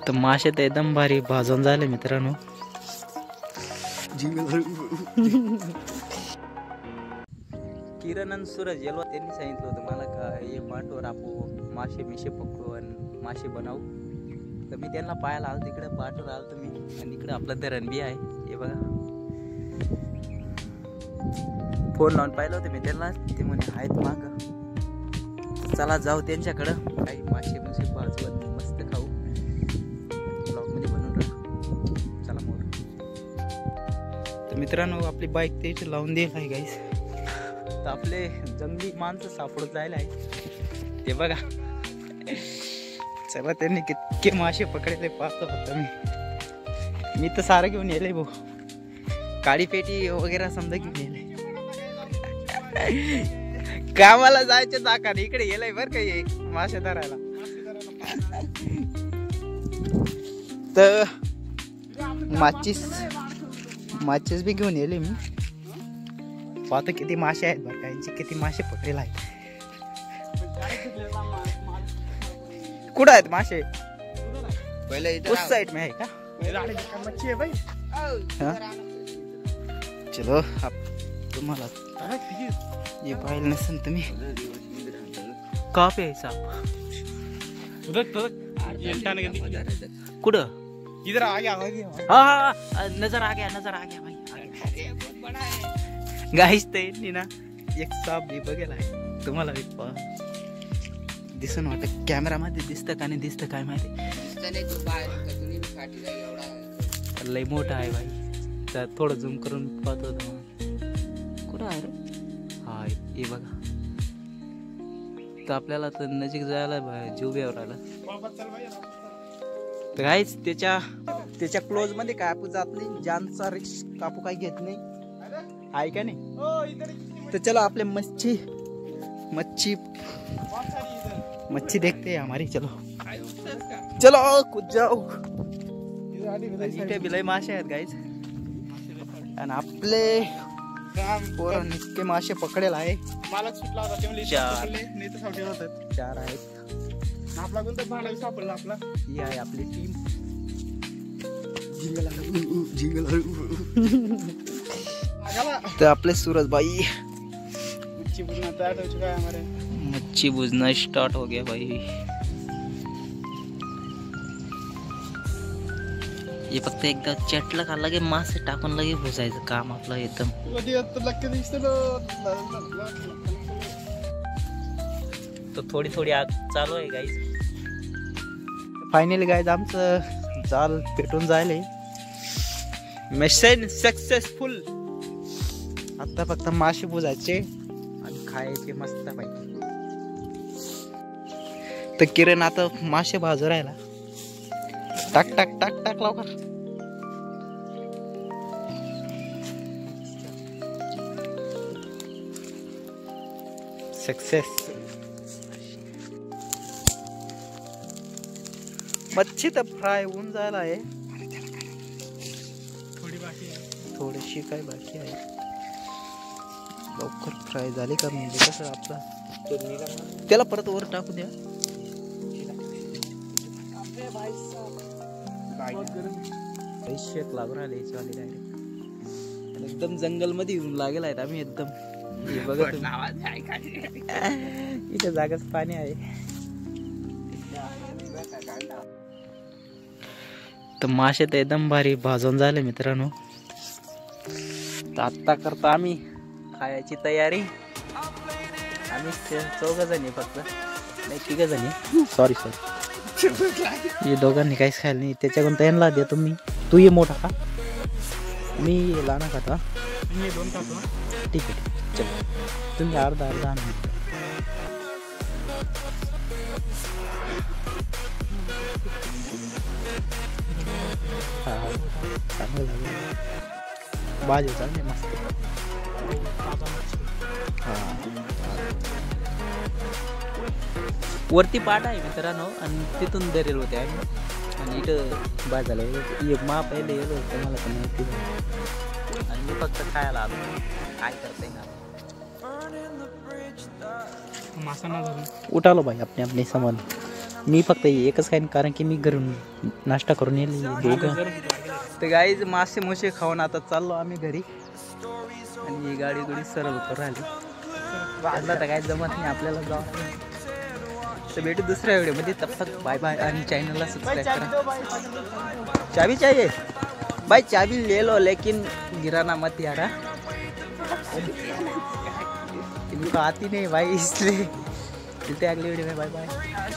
तर मासे तर एकदम भारी भाजून झाले मित्रांनो. किरण आणि सूरज येलो त्यांनी सांगितलं होतं मला का हे पाठवर आपण मासे मिशे पकडू आणि मासे बनवू. तर मी त्यांना पाहायला आलो तिकडे पाठवर आलो मी आणि इकडे आपलं धरण बी आहे हे बघा. फोन लावून पाहिलं होतं मी त्यांना ते म्हणे आहेत माग. चला जाऊ त्यांच्याकडं काही मासे मासे भाजवत मस्त खाऊ. ब्लॉगमध्ये बनवून राहा. चला मोर. तर मित्रांनो आपली बाईक ते इथे लावून देईल आहे गाईस. तर आपले जंगली माणसं सापडत जायला आहे ते बघा. चला त्यांनी कितके मासे पकडेले पाहतो फक्त मी तर सारं घेऊन येले भाऊ. काळी पेटी वगैरे समजा घेऊन येले. कामाला जायचे चाका इकडे येलय बर का हे मासे धरायला. तर माचीस बी घेऊन येले मी. पाहतो किती मासे आहेत बरं का यांचे किती मासे पकडेल आहेत. कुठं आहेत मासे पहिले उस साइड में है का मच्छी है भाई. चलो आप तुम्हाला ये पाहिलं नसेल तुम्ही कहाँ पे है साहब. कुठं इधर आ गया. हाँ नजर आ गया भाई. गाईस ते ना एक साप बी बघेल आहे तुम्हाला दिसून वाटत कॅमेरामध्ये दिसतं का नाही दिसतं काय माहिती. लय मोठा आहे भाई. तर थोडं झूम करून पाहतो कुठं आहे रे. हा हे बघा. तर आपल्याला तर नजीक जायला जीव बी राहिला. तर काहीच त्याच्या क्लोज मध्ये काय आपण जात नाही. जानचा रिस्क कापू काही घेत नाही आहे का नाही. तर चलो आपले मच्छी देखते हैं हमारी. चलो कूद जाओ. इथे बिलय मासे आहेत गाईज आणि आपले पोरांनी इतके मासे पकडेल आहे. मालक सुटला होता चार आहेत. आपला कोणता भाडा सापडला आपला. ही आहे आपली टीम. तर आपले सूरज भाई मच्छी भुजना स्टार्ट हो गया भाई. ये फक्त एकदा चटलं का लगे मासे टाकून लगे भुजायचं काम आपलं एकदम. तो थोडी आग चालू आहे गाईज. फायनली गाईज आमचं जाल पेटून जायले. Mission successful. आता फक्त मासे भुजायचे आणि खायचे मस्त पाहिजे. तर किरण आता मासे भाजू राहिला. टाक टाक टाक टाक लवकर. सक्सेस. मच्छी तर फ्राय होऊन जायला आहे. थोडीशी काय बाकी आहे. लवकर फ्राय झाली का म्हणजे कसं आपला त्याला परत वर टाकू द्या. शेत लागून आले एकदम जंगल मध्ये येऊन लागेल आहेत आम्ही एकदम. बघा इथे जागाच पाणी आहे. तर मासे तर एकदम भारी भाजून झाले मित्रांनो. तर आत्ता करता आम्ही खायची तयारी. आम्ही 4 जणी फक्त नाही 3 जणी. सॉरी हे दोघांनी काहीच खायला नाही. त्याच्याकडून त्यांना देतो मी. तू ये मोठा का मी लहान खाता. मी 2 खातो. ठीक आहे चल तुम्ही अर्धा आणा. हा चांगलं लागेल. भाजी चांगली मस्त. वरती पाट आहे मित्रांनो आणि तिथून दरेल होते आम्ही. आणि इथं बाजाला मा पहिले येलो होतं मला पण माहिती. आणि मी फक्त खायला आलो. काय करता येणार. मासा ना उठालो भाई अपने अपने सामान. मी फक्त एकच खाईन कारण की मी घरून नाश्ता करून येईल दोघं. तर गाईज मासे मोसे खाऊन आता चाललो आम्ही घरी आणि ही गाडी गुडी सरळ करून राहिली. आता तर काय जमत नाही आपल्याला जाऊ. तर भेटू दुसऱ्या व्हिडिओमध्ये. तब तक बाय बाय आणि चॅनलला सबस्क्राईब करा. चाबी चाहिए भाई? चाबी ले लो लेकिन गिराना मत यार. इनको आती नहीं भाई इसलिए. मिलते हैं अगले वीडियो में. Bye bye.